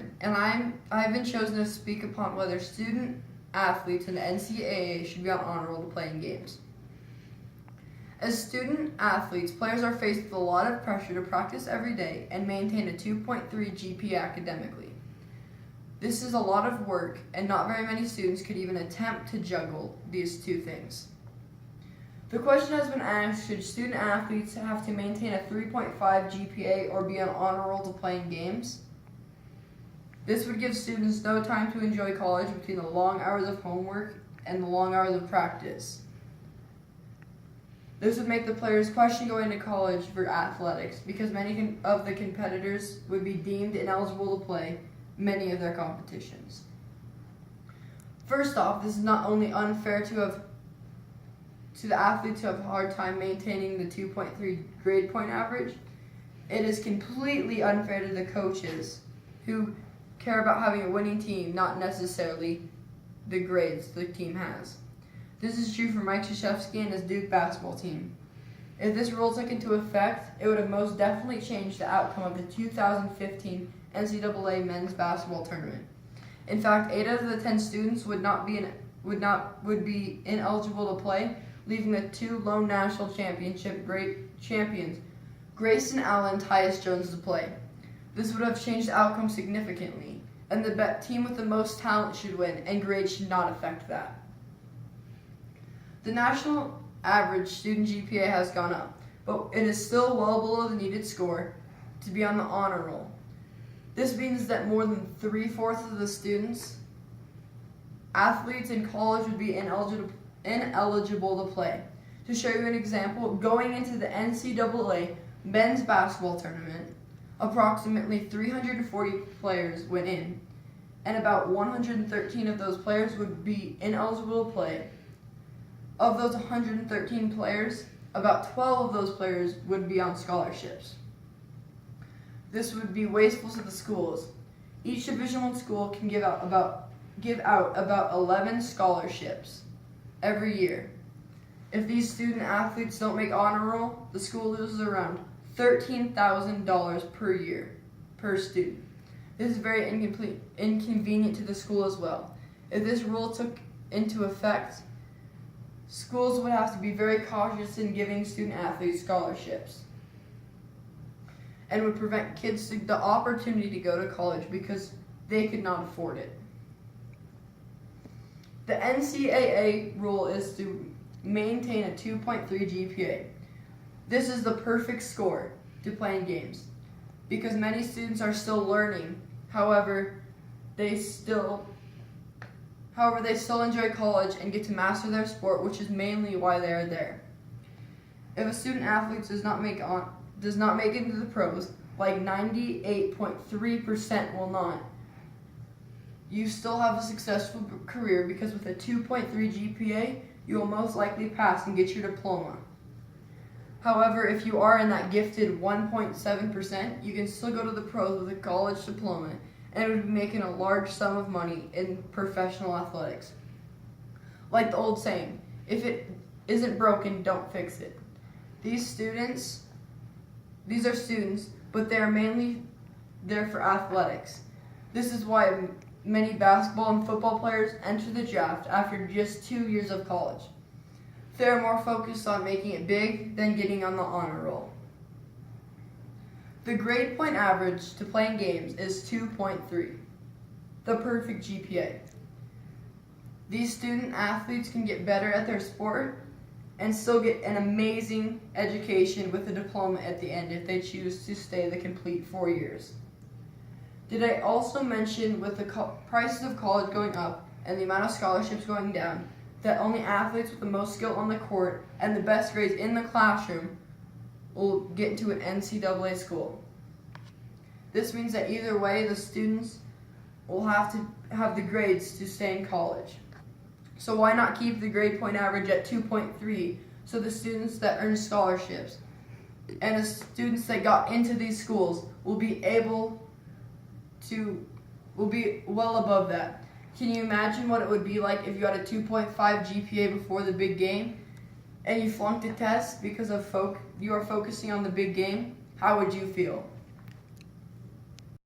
Simon, and I've been chosen to speak upon whether student athletes in the NCAA should be on honor roll to play in games. As student athletes, players are faced with a lot of pressure to practice every day and maintain a 2.3 GPA academically. This is a lot of work, and not very many students could even attempt to juggle these two things. The question has been asked, should student athletes have to maintain a 3.5 GPA or be on honor roll to play in games? This would give students no time to enjoy college between the long hours of homework and the long hours of practice. This would make the players question going to college for athletics because many of the competitors would be deemed ineligible to play many of their competitions. First off, this is not only unfair to the athletes who have a hard time maintaining the 2.3 grade point average, it is completely unfair to the coaches who care about having a winning team, not necessarily the grades the team has. This is true for Mike Krzyzewski and his Duke basketball team. If this rule took into effect, it would have most definitely changed the outcome of the 2015 NCAA men's basketball tournament. In fact, 8 out of the 10 students would be ineligible to play, leaving the 2 lone national championship champions, Grayson Allen and Tyus Jones, to play. This would have changed the outcome significantly, and the team with the most talent should win, and grades should not affect that. The national average student GPA has gone up, but it is still well below the needed score to be on the honor roll. This means that more than 3/4 of the students, athletes in college, would be ineligible to play. To show you an example, going into the NCAA men's basketball tournament, approximately 340 players went in, and about 113 of those players would be ineligible to play. Of those 113 players, about 12 of those players would be on scholarships. This would be wasteful to the schools. Each Division I school can give out about 11 scholarships every year. If these student athletes don't make honor roll, the school loses around $13,000 per year per student. This is very inconvenient to the school as well. If this rule took into effect, schools would have to be very cautious in giving student athletes scholarships and would prevent kids the opportunity to go to college because they could not afford it. The NCAA rule is to maintain a 2.3 GPA. This is the perfect score to play in games because many students are still learning. However, they still enjoy college and get to master their sport, which is mainly why they are there. If a student athlete does not make it into the pros, like 98.3% will not, you still have a successful career because with a 2.3 GPA, you will most likely pass and get your diploma. However, if you are in that gifted 1.7%, you can still go to the pros with a college diploma and would be making a large sum of money in professional athletics. Like the old saying, if it isn't broken, don't fix it. These are students, but they are mainly there for athletics. This is why many basketball and football players enter the draft after just 2 years of college. They are more focused on making it big than getting on the honor roll. The grade point average to play in games is 2.3, the perfect GPA. These student athletes can get better at their sport and still get an amazing education with a diploma at the end if they choose to stay the complete 4 years. Did I also mention with the prices of college going up and the amount of scholarships going down that only athletes with the most skill on the court and the best grades in the classroom will get into an NCAA school? This means that either way, the students will have to have the grades to stay in college. So why not keep the grade point average at 2.3 so the students that earn scholarships and the students that got into these schools will be well above that. Can you imagine what it would be like if you had a 2.5 GPA before the big game and you flunked a test because you are focusing on the big game? How would you feel?